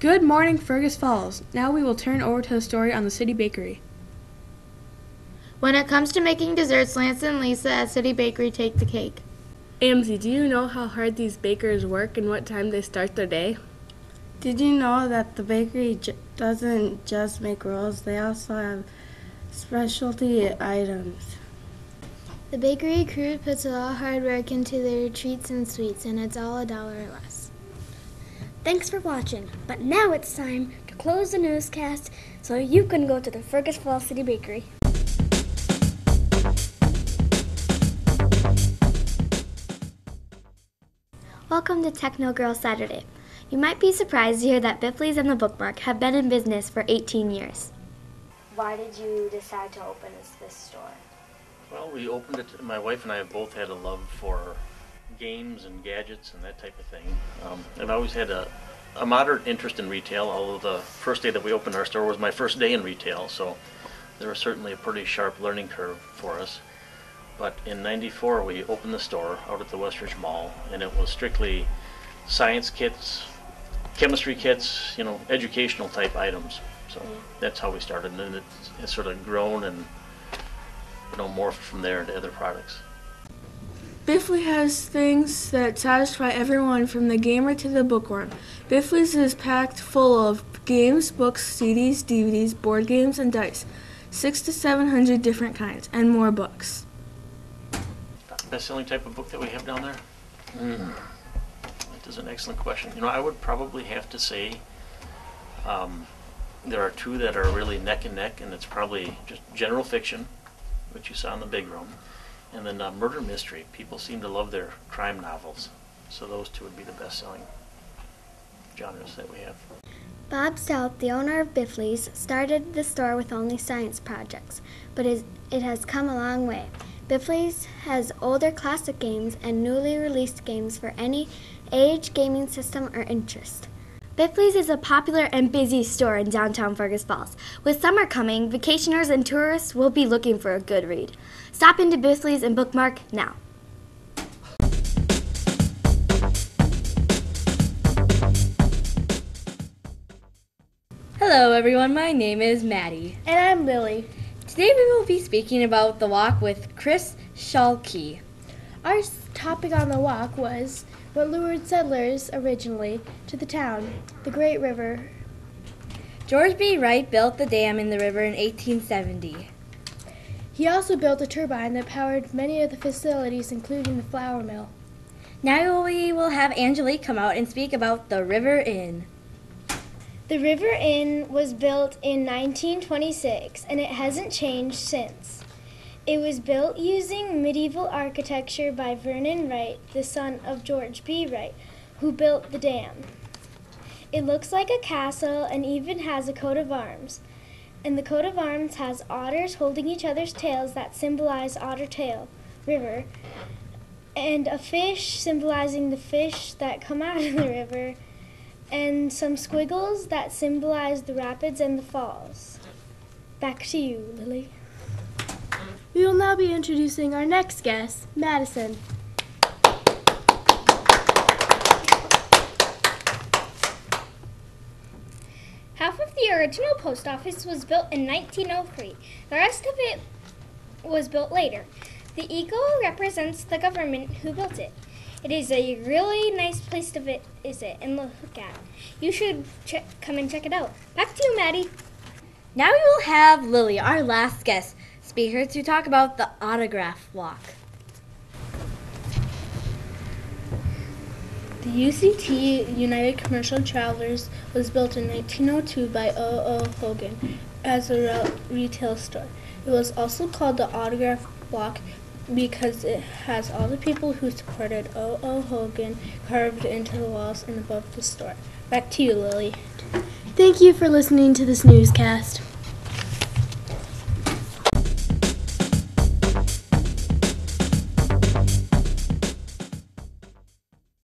Good morning, Fergus Falls. Now we will turn over to the story on the City Bakery. When it comes to making desserts, Lance and Lisa at City Bakery take the cake. Amzie, do you know how hard these bakers work and what time they start their day? Did you know that the bakery doesn't just make rolls, they also have specialty items? The bakery crew puts a lot of hard work into their treats and sweets, and it's all $1 or less. Thanks for watching, but now it's time to close the newscast so you can go to the Fergus Falls City Bakery. Welcome to Techno Girl Saturday. You might be surprised to hear that Biffley's and the Bookmark have been in business for 18 years. Why did you decide to open this store? Well, we opened it, my wife and I have both had a love for games and gadgets and that type of thing. I've always had a moderate interest in retail, although the first day that we opened our store was my first day in retail, so there was certainly a pretty sharp learning curve for us. But in '94 we opened the store out at the Westridge Mall, and it was strictly science kits, chemistry kits, educational type items. So that's how we started, and then it's sort of grown and morphed from there into other products. Biffley has things that satisfy everyone from the gamer to the bookworm. Biffley's is packed full of games, books, CDs, DVDs, board games, and dice. 600 to 700 different kinds, and more books. Best-selling type of book that we have down there? That is an excellent question. I would probably have to say there are two that are really neck and neck, and it's probably just general fiction, which you saw in the big room, and then murder mystery. People seem to love their crime novels, so those two would be the best-selling genres that we have. Bob Stout, the owner of Biffley's, started the store with only science projects, but it has come a long way. Biffley's has older classic games and newly released games for any age, gaming system, or interest. Biffley's is a popular and busy store in downtown Fergus Falls. With summer coming, vacationers and tourists will be looking for a good read. Stop into Biffley's and Bookmark now. Hello everyone, my name is Maddie. And I'm Lily. Today we will be speaking about the walk with Chris Schalke. Our topic on the walk was what lured settlers originally to the town, the Great River. George B. Wright built the dam in the river in 1870. He also built a turbine that powered many of the facilities, including the flour mill. Now we will have Angelique come out and speak about the River Inn. The River Inn was built in 1926, and it hasn't changed since. It was built using medieval architecture by Vernon Wright, the son of George B. Wright, who built the dam. It looks like a castle and even has a coat of arms. And the coat of arms has otters holding each other's tails that symbolize Otter Tail River, and a fish symbolizing the fish that come out of the river, and some squiggles that symbolize the rapids and the falls. Back to you, Lily. We will now be introducing our next guest, Madison. Half of the original post office was built in 1903. The rest of it was built later. The eagle represents the government who built it. It is a really nice place to visit and look at. You should come and check it out. Back to you, Maddie. Now we will have Lily, our last guest speaker, to talk about the autograph walk. The UCT United Commercial Travelers was built in 1902 by O.O. Hogan as a retail store. It was also called the Autograph Block because it has all the people who supported O.O. Hogan carved into the walls and above the store. Back to you, Lily. Thank you for listening to this newscast.